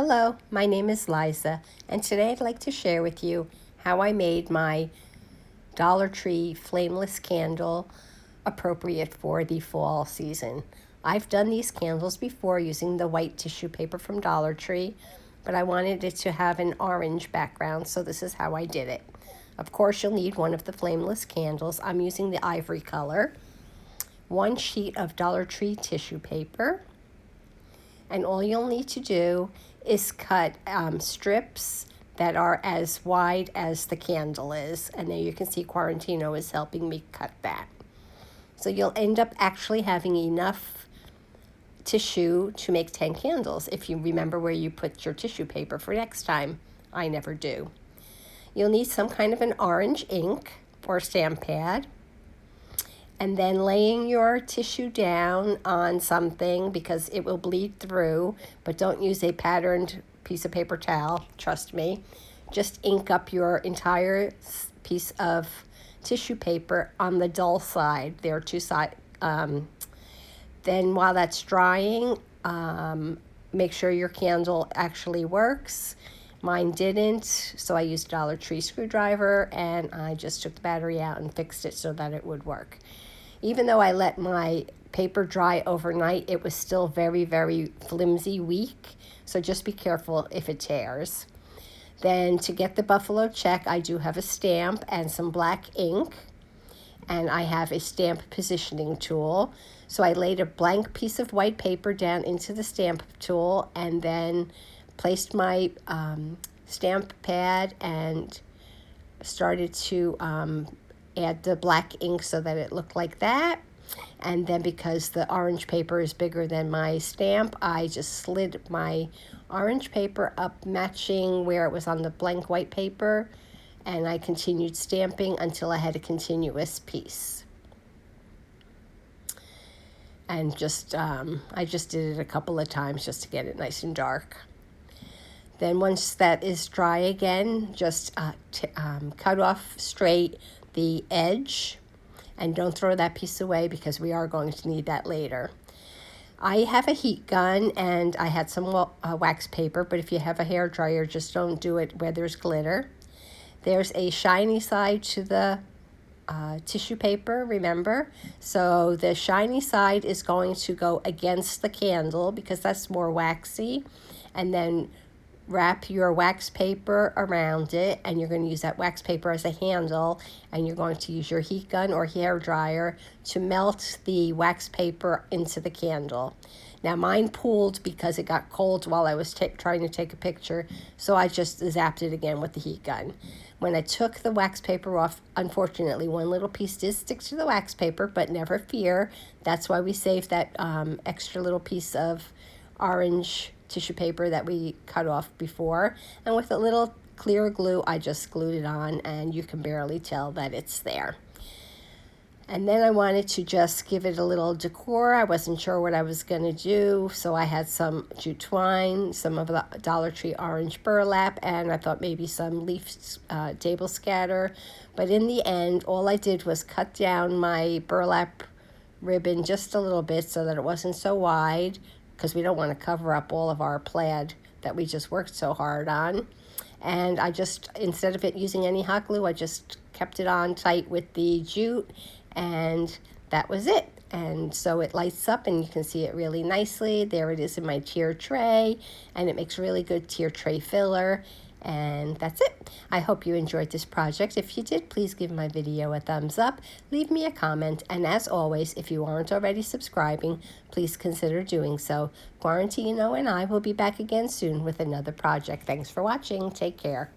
Hello, my name is Liza, and today I'd like to share with you how I made my DollarTree Flameless candle appropriate for the fall season. I've done these candles before using the white tissue paper from DollarTree, but I wanted it to have an orange background, so this is how I did it. Of course, you'll need one of the Flameless candles. I'm using the ivory color, one sheet of DollarTree tissue paper, and all you'll need to do is cut strips that are as wide as the candle is. And there you can see Quarantino is helping me cut that. So you'll end up actually having enough tissue to make 10 candles if you remember where you put your tissue paper for next time. I never do. You'll need some kind of an orange ink or stamp pad. And then laying your tissue down on something because it will bleed through, but don't use a patterned piece of paper towel, trust me. Just ink up your entire piece of tissue paper on the dull side. There are two sides. Then while that's drying, make sure your candle actually works. Mine didn't, so I used a DollarTree screwdriver, and I just took the battery out and fixed it so that it would work. Even though I let my paper dry overnight, it was still very, very flimsy, weak. So just be careful if it tears. Then to get the buffalo check, I do have a stamp and some black ink. And I have a stamp positioning tool. So I laid a blank piece of white paper down into the stamp tool and then placed my stamp pad and started to add the black ink so that it looked like that. And then because the orange paper is bigger than my stamp, I just slid my orange paper up matching where it was on the blank white paper, and I continued stamping until I had a continuous piece. And I just did it a couple of times just to get it nice and dark. Then once that is dry again, just cut off straight the edge, and don't throw that piece away because we are going to need that later. I have a heat gun and I had some wax paper, but if you have a hair dryer, just don't do it where there's glitter. There's a shiny side to the tissue paper, remember? So the shiny side is going to go against the candle because that's more waxy, and then wrap your wax paper around it, and you're going to use that wax paper as a handle, and you're going to use your heat gun or hair dryer to melt the wax paper into the candle. Now mine pooled because it got cold while I was trying to take a picture, so I just zapped it again with the heat gun. When I took the wax paper off, unfortunately, one little piece did stick to the wax paper, but never fear. That's why we saved that extra little piece of orange tissue paper that we cut off before, and with a little clear glue I just glued it on, and you can barely tell that it's there. And then I wanted to just give it a little decor. I wasn't sure what I was going to do, so I had some jute twine, some of the DollarTree orange burlap, and I thought maybe some leaf table scatter. But in the end, all I did was cut down my burlap ribbon just a little bit so that it wasn't so wide, because we don't want to cover up all of our plaid that we just worked so hard on. And I just, instead of it using any hot glue, I just kept it on tight with the jute, and that was it. And so it lights up and you can see it really nicely. There it is in my tier tray, and it makes really good tier tray filler. And that's it. I hope you enjoyed this project. If you did, please give my video a thumbs up, leave me a comment, and as always, if you aren't already subscribing, please consider doing so. Quarantino and I will be back again soon with another project. Thanks for watching. Take care.